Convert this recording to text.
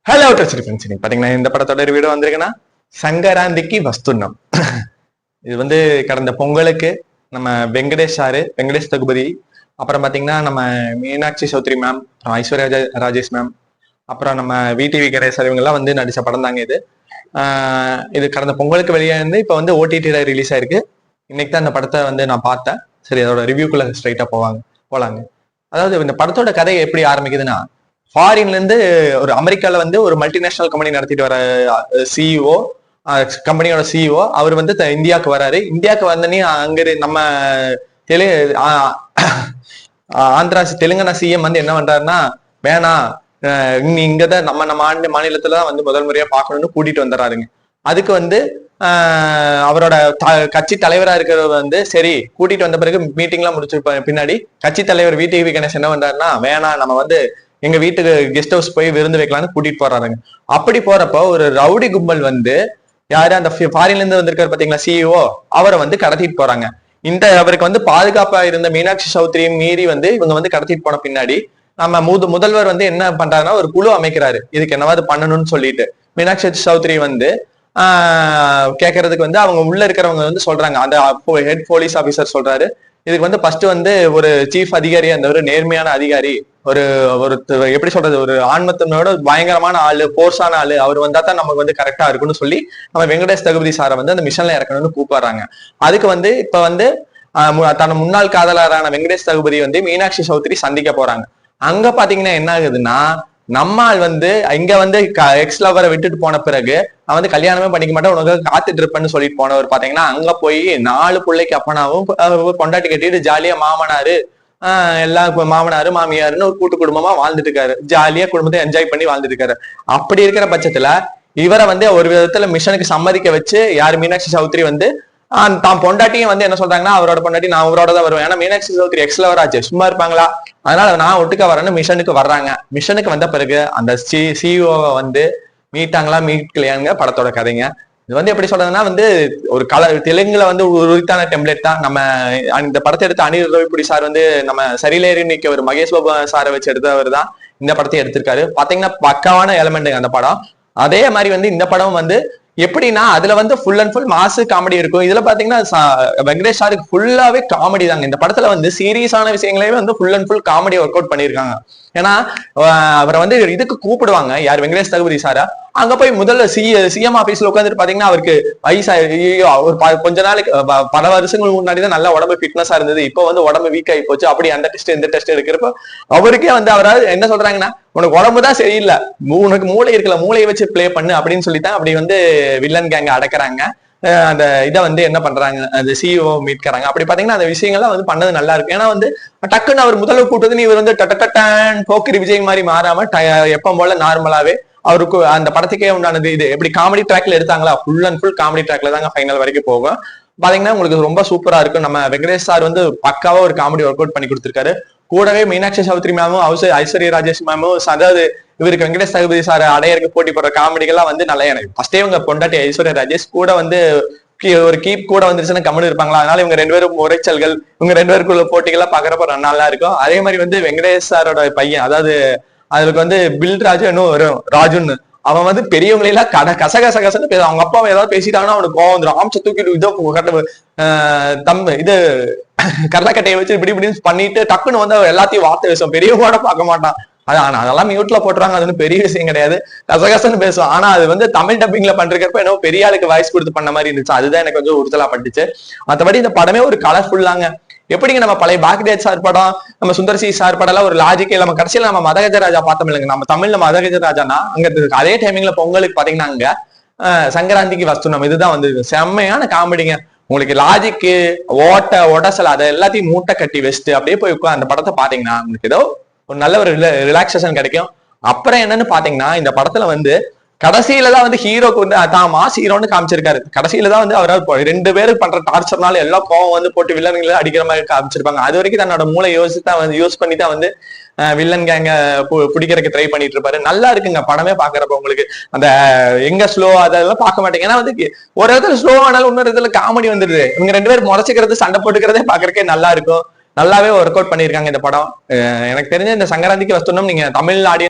Hello friends, பாத்தீங்கன்னா இந்த படத்தோட வீடியோ வந்திருக்குன்னா சங்கராந்திக்கு வஸ்துன்னம். இது வந்து கடந்த பொங்கலுக்கு நம்ம வெங்கடேஷ் தகுபதி, அப்புறம் பாத்தீங்கன்னா நம்ம மீனாட்சி சௌத்ரி மேம், ஐஸ்வர்யா ராஜேஷ் மேம், அப்புறம் நம்ம விடிவி கணேசன் இவங்க எல்லாம் வந்து நடிச்ச படம் தாங்க இது. இது கடந்த பொங்கலுக்கு வெளியே இருந்து இப்ப வந்து ஓடிடில ரிலீஸ் ஆயிருக்கு. இன்னைக்கு தான் இந்த படத்தை வந்து நான் பார்த்தேன். சரி, அதோட ரிவ்யூக்குள்ள ஸ்ட்ரைட்டா போலாங்க. அதாவது இந்த படத்தோட கதை எப்படி ஆரம்பிக்குதுன்னா, ஃபாரின்ல இருந்து ஒரு அமெரிக்கால வந்து ஒரு மல்டிநேஷனல் கம்பெனி நடத்திட்டு வர சிஇஓ, கம்பெனியோட சிஇஓ அவர் வந்து இந்தியாவுக்கு வராரு. இந்தியாவுக்கு வந்தனே அங்க நம்ம தெலு ஆந்திரா தெலுங்கானா சிஎம் வந்து என்ன பண்றாருன்னா, வேணாம் இங்கதான் நம்ம மாநிலத்துலதான் வந்து முதல் முறையா பார்க்கணும்னு கூட்டிட்டு வந்துடுறாருங்க. அதுக்கு வந்து அவரோட கட்சி தலைவரா இருக்கிறவர் வந்து சரி கூட்டிட்டு வந்த பிறகு மீட்டிங் எல்லாம் முடிச்சு பின்னாடி கட்சி தலைவர் விடிவி கணேசன் என்ன பண்றாருன்னா, வேணாம் நம்ம வந்து எங்க வீட்டுக்கு கெஸ்ட் ஹவுஸ் போய் விருந்து வைக்கலாம்னு கூட்டிட்டு போறாருங்க. அப்படி போறப்போ ஒரு ரவுடி கும்பல் வந்து யாரு அந்த ஃபாரின்ல இருந்து வந்திருக்காரு பாத்தீங்களா சிஇஓ, அவரை வந்து கடத்திட்டு போறாங்க. அவருக்கு வந்து பாதுகாப்பா இருந்த மீனாட்சி சௌத்ரியும் மீறி வந்து இவங்க வந்து கடத்திட்டு போன பின்னாடி நம்ம முதல்வர் வந்து என்ன பண்றாருன்னா ஒரு குழு அமைக்கிறாரு, இதுக்கு என்னவாது பண்ணணும்னு சொல்லிட்டு. மீனாட்சி சௌத்ரி வந்து கேட்கறதுக்கு வந்து அவங்க உள்ள இருக்கிறவங்க வந்து சொல்றாங்க, அந்த ஹெட் போலீஸ் ஆபீசர் சொல்றாரு, இதுக்கு வந்து ஃபர்ஸ்ட் வந்து ஒரு சீஃப் அதிகாரி, அந்த ஒரு நேர்மையான அதிகாரி, ஒரு ஒரு எப்படி சொல்றது, ஒரு ஆன்மத்தனோட பயங்கரமான ஆளு, போர்ஸான ஆளு, அவர் வந்தா தான் நமக்கு வந்து கரெக்டா இருக்குன்னு சொல்லி நம்ம வெங்கடேஷ் தகுபதி சாரை வந்து அந்த மிஷன்ல இறக்கணும்னு கூப்பிடுறாங்க. அதுக்கு வந்து இப்ப வந்து தன் முன்னாள் காதலரான வெங்கடேஷ் தகுபதி வந்து மீனாட்சி சௌத்ரி சந்திக்க போறாங்க. அங்க பாத்தீங்கன்னா என்ன ஆகுதுன்னா, நம்மால் வந்து இங்க வந்து எக்ஸ் லவரை விட்டுட்டு போன பிறகு நான் வந்து கல்யாணமே பண்ணிக்க மாட்டேன், உனக்கு காத்துட்டு இருப்பேன்னு சொல்லிட்டு போனவர் பாத்தீங்கன்னா அங்க போய் 4 பிள்ளைக்கு அப்பனாவும் பொண்டாட்டி கட்டிட்டு ஜாலியா மாமனாரு எல்லா மாமனாரு மாமியாருன்னு ஒரு கூட்டு குடும்பமா வாழ்ந்துட்டு இருக்காரு. ஜாலியா குடும்பத்தை என்ஜாய் பண்ணி வாழ்ந்துட்டு இருக்காரு. அப்படி இருக்கிற பட்சத்துல இவரை வந்து ஒரு விதத்துல மிஷனுக்கு சம்மதிக்க வச்சு யாரு மீனாட்சி சௌத்ரி வந்து தான் பொண்டாட்டியும் வந்து என்ன சொல்றாங்கன்னா, அவரோட பொண்டாட்டி நான் அவரோட தான் வருவேன், ஏன்னா மீனாட்சி சௌத்ரி எக்ஸ்லவர் ஆச்சு, சும்மா இருப்பாங்களா, அதனால நான் ஒட்டுக்க வரேன்னு மிஷனுக்கு வர்றாங்க. மிஷனுக்கு வந்த பிறகு அந்த சிஇஓவை வந்து மீட்டாங்களா மீட்கலையாங்க படத்தோட கதைங்க. இது வந்து எப்படி சொல்றதுன்னா வந்து ஒரு தெலுங்குல வந்து ஒரு உரித்தான டெம்ப்ளேட் தான். நம்ம இந்த படத்தை எடுத்த அனில் ரவிபுடி சார் வந்து நம்ம சரிலேறி நிக்க ஒரு மகேஷ் பாபு சாரை வச்சு எடுத்தவர் தான் இந்த படத்தை எடுத்திருக்காரு. பாத்தீங்கன்னா பக்காவான எலமெண்ட் அந்த படம். அதே மாதிரி வந்து இந்த படம் வந்து எப்படின்னா அதுல வந்து ஃபுல் அண்ட் ஃபுல் மாசு காமெடி இருக்கும். இதுல பாத்தீங்கன்னா வெங்கடேஷ் சாருக்கு ஃபுல்லாவே காமெடி தாங்க. இந்த படத்துல வந்து சீரியஸான விஷயங்களே வந்து full and full comedy work out பண்ணிருக்காங்க. ஏன்னா அவரை வந்து இதுக்கு கூப்பிடுவாங்க, யார் வெங்கடேஷ் தகுபதி சாரா. அங்க போய் முதல்ல சிஎம் ஆபீஸ்ல உட்காந்துட்டு பாத்தீங்கன்னா அவருக்கு அவர் கொஞ்ச நாளைக்கு பல வருஷங்களுக்கு முன்னாடிதான் நல்ல உடம்பு ஃபிட்னஸா இருந்தது, இப்போ வந்து உடம்பு வீக் ஆகி போச்சு. அப்படி அந்த டெஸ்ட் இந்த டெஸ்ட் எடுக்கிறப்ப அவருக்கே வந்து அவரால் என்ன சொல்றாங்கன்னா, உனக்கு உடம்புதான் சரியில்லை, உனக்கு மூளை இருக்கல, மூளையை வச்சு பிளே பண்ணு அப்படின்னு சொல்லித்தான் அப்படி வந்து வில்லன் கேங்க அடக்குறாங்க. அந்த இதை வந்து என்ன பண்றாங்க, அந்த சிஇஓ மீட்கிறாங்க. அப்படி பாத்தீங்கன்னா அந்த விஷயங்கள்லாம் வந்து பண்ணது நல்லா இருக்கு. ஏன்னா வந்து டக்குன்னு அவர் முதல்ல கூட்டதுன்னு இவர் வந்து டட்டக்கட்டான் போக்கிரி விஜய் மாதிரி மாறாம எப்ப போல நார்மலாவே அவருக்கு அந்த படத்துக்கே உண்டானது இது எப்படி காமெடி ட்ராக்ல எடுத்தாங்களா, ஃபுல் அண்ட் ஃபுல் காமெடி ட்ராக்ல தாங்க ஃபைனல் வரைக்கும் போகும். பாத்தீங்கன்னா உங்களுக்கு ரொம்ப சூப்பரா இருக்கும். நம்ம வெங்கடேஷ் சார் வந்து பக்காவா ஒரு காமெடி ஒர்க் அவுட் பண்ணி கொடுத்திருக்காரு. கூடவே மீனாட்சி சௌத்ரி மேமும் ஐஸ்வர்யா ராஜேஷ் மேமும், அதாவது இவருக்கு வெங்கடேஷ் தகுபதி சார் அடையருக்கு போட்டி போடுற காமெடிகள்லாம் வந்து நல்லா எனக்கு ஃபர்ஸ்டே இவங்க பொண்டாட்டி ஐஸ்வர்யா ராஜேஷ் கூட வந்து ஒரு கீப் கூட வந்துருச்சுன்னா கம்முன்னு இருப்பாங்களா, அதனால இவங்க 2 பேரும் உரைச்சல்கள், இவங்க 2 பேருக்குள்ள போட்டிகள்லாம் பாக்குறப்ப நல்லா இருக்கும். அதே மாதிரி வந்து வெங்கடேஷ் சாரோட பையன், அதாவது அதுக்கு வந்து பில் ராஜு இன்னும் வரும் ராஜுன்னு, அவன் வந்து பெரியவங்களெல்லாம் கசகசன்னு பேச, அவங்க அப்பாவை ஏதாவது பேசிட்டாங்கன்னா அவனுக்கு கோவம் வந்துடும். ஆம்ச தூக்கிட்டு இது கடலக்கட்டையை வச்சு இப்படி இப்படின்னு பண்ணிட்டு டக்குன்னு வந்து எல்லாத்தையும் வார்த்தை பேசுவான், பெரியவங்களோட பார்க்க மாட்டான். அதெல்லாம் மியூட்ல போட்டுறாங்க, அது பெரிய விஷயம் கிடையாது, கசகசன்னு பேசுவோம். ஆனா அது வந்து தமிழ் டப்பிங்ல பண்றப்ப என்ன பெரிய ஆளுக்கு வாய்ஸ் கொடுத்து பண்ண மாதிரி இருந்துச்சு. அதுதான் எனக்கு கொஞ்சம் உறுத்தலா பட்டுச்சு. மற்றபடி இந்த படமே ஒரு கலர்ஃபுல்லாங்க. எப்படிங்க நம்ம பழைய பாக்டேஜ் சார் படம், நம்ம சுந்தர்சி சார் படம் எல்லாம் ஒரு லாஜிக்கே நம்ம கடைசியில நம்ம மதகஜராஜா பார்த்தோம் இல்லைங்க. நம்ம தமிழ்ல மதகஜராஜானா அங்க அதே டைமிங்ல பொங்கலுக்கு பாத்தீங்கன்னா அங்க சங்கராந்திக்கு வஸ்துனம் இதுதான் வந்து செம்மையான காமெடிங்க. உங்களுக்கு லாஜிக்கு ஒடசல் அதை எல்லாத்தையும் மூட்டை கட்டி வச்சுட்டு அப்படியே போய் அந்த படத்தை பாத்தீங்கன்னா உங்களுக்கு ஏதோ ஒரு நல்ல ஒரு ரிலாக்ஸேஷன் கிடைக்கும். அப்புறம் என்னன்னு பாத்தீங்கன்னா இந்த படத்துல வந்து கடைசியில தான் வந்து ஹீரோக்கு வந்து தான் மாஸ் ஹீரோன்னு காமிச்சிருக்காரு. கடைசியில தான் வந்து அவரால் 2 பேருக்கு பண்ற டார்ச்சர்னால எல்லாம் கோவம் வந்து போட்டு வில்லன்களை அடிக்கிற மாதிரி காமிச்சிருப்பாங்க. அது வரைக்கும் தன்னோட மூளை யூஸ் பண்ணி தான் வந்து வில்லன் கேங்க பிடிக்கிறதுக்கு ட்ரை பண்ணிட்டு இருப்பாரு. நல்லா இருக்குங்க படமே பாக்குறப்ப. உங்களுக்கு அந்த எங்க ஸ்லோ அதெல்லாம் பார்க்க மாட்டேங்க. ஏன்னா வந்து ஒரு இடத்துல ஸ்லோ ஆனாலும் இன்னொரு இடத்துல காமெடி வந்துடுது. இவங்க 2 பேரும் முறைச்சிக்கிறது சண்டை போட்டுக்கிறதே பாக்குறதுக்கே நல்லா இருக்கும். நல்லாவே ஒர்க் அவுட் பண்ணிருக்காங்க இந்த படம். எனக்கு தெரிஞ்ச இந்த சங்கராந்திக்கு வஸ்துனம் நீங்க தமிழ் ஆடியன்ஸ்